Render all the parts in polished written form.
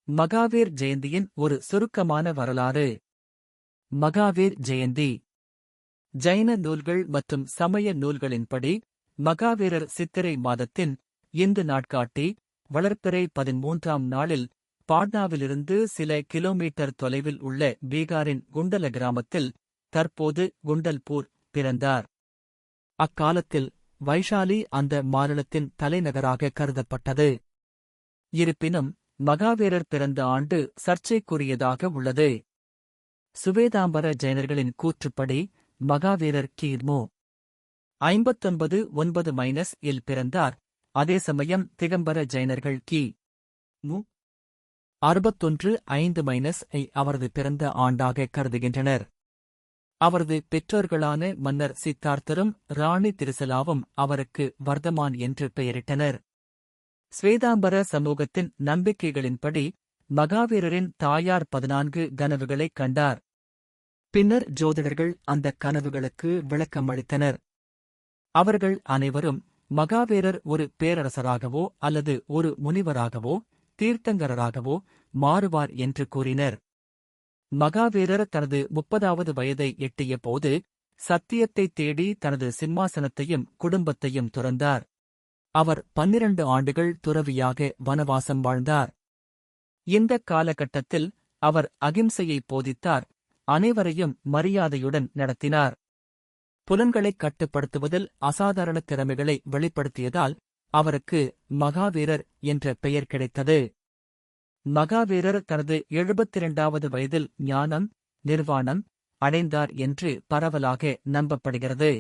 மகாவீர் ஜெயந்தியின் ஒரு சுருக்கமான வரலாறு. மகாவீர் ஜெயந்தி. ஜைன நூல்கள் மற்றும் சமய நூல்களின்படி மகாவீரர் சித்திரை மாதத்தின் இந்து நாட்காட்டி வளர்பிறை 13ஆம் நாளில் பாட்னாவிலிருந்து சில கிலோமீட்டர் தொலைவில் உள்ள பீகாரின் குண்டல கிராமத்தில், தற்போது குண்டல்பூர், பிறந்தார். அக்காலத்தில் வைஷாலி அந்த மாநிலத்தின் தலைநகராக கருதப்பட்டது. இருப்பினும் மகாவீரர் பிறந்த ஆண்டு சர்ச்சைக்குரியதாக உள்ளது. சுவேதாம்பர ஜைனர்களின் கூற்றுப்படி மகாவீரர் கிமு 59-9 இல் பிறந்தார். அதே சமயம் திகம்பர ஜைனர்கள் கிமு 61-5 ஐ அவரது பிறந்த ஆண்டாக கருதுகின்றனர். அவரது பெற்றோர்களான மன்னர் சித்தார்த்தரும் ராணி திரிசலாவும் அவருக்கு வர்தமான் என்று பெயரிட்டனர். ஸ்வேதாம்பர சமூகத்தின் நம்பிக்கைகளின்படி மகாவீரரின் தாயார் 14 கனவுகளைக் கண்டார். பின்னர் ஜோதிடர்கள் அந்த கனவுகளுக்கு விளக்கமளித்தனர். அவர்கள் அனைவரும் மகாவீரர் ஒரு பேரரசராகவோ அல்லது ஒரு முனிவராகவோ தீர்த்தங்கரராகவோ மாறுவார் என்று கூறினர். மகாவீரர் தனது 30வது வயதை எட்டிய போது சத்தியத்தைத் தேடி தனது சிம்மாசனத்தையும் குடும்பத்தையும் துறந்தார். அவர் 12 ஆண்டுகள் துறவியாக வனவாசம் வாழ்ந்தார். இந்த காலகட்டத்தில் அவர் அகிம்சையை போதித்தார், அனைவரையும் மரியாதையுடன் நடத்தினார். புலன்களைக் கட்டுப்படுத்துவதில் அசாதாரண திறமைகளை வெளிப்படுத்தியதால் அவருக்கு மகாவீரர் என்ற பெயர் கிடைத்தது. மகாவீரர் தனது 72வது வயதில் ஞானம், நிர்வாணம் அடைந்தார் என்று பரவலாக நம்பப்படுகிறது.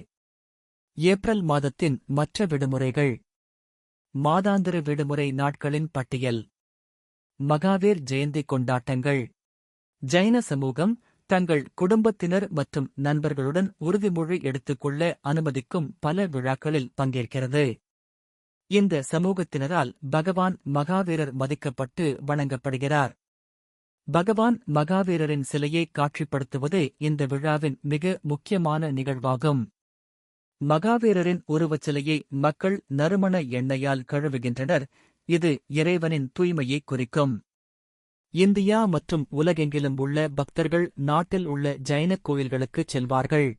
ஏப்ரல் மாதத்தின் மற்ற விடுமுறைகள். மாதாந்திர விடுமுறை நாட்களின் பட்டியல். மகாவீர் ஜெயந்தி கொண்டாட்டங்கள். ஜைன சமூகம் தங்கள் குடும்பத்தினர் மற்றும் நண்பர்களுடன் உறுதிமொழி எடுத்துக்கொள்ள அனுமதிக்கும் பல விழாக்களில் பங்கேற்கிறது. இந்த சமூகத்தினரால் பகவான் மகாவீரர் மதிக்கப்பட்டு வணங்கப்படுகிறார். பகவான் மகாவீரரின் சிலையை காட்சிப்படுத்துவதே இந்த விழாவின் மிக முக்கியமான நிகழ்வாகும். மகாவீரரின் உருவச்சிலையை மக்கள் நறுமண எண்ணெயால் கழுவுகின்றனர், இது இறைவனின் தூய்மையை குறிக்கும். இந்தியா மற்றும் உலகெங்கிலும் உள்ள பக்தர்கள் நாட்டில் உள்ள ஜைன கோயில்களுக்குச் செல்வார்கள்.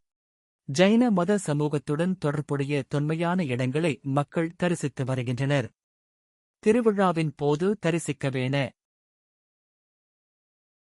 ஜைன மத சமூகத்துடன் தொடர்புடைய தொன்மையான இடங்களை மக்கள் தரிசித்து வருகின்றனர். திருவிழாவின் போது தரிசிக்கவேன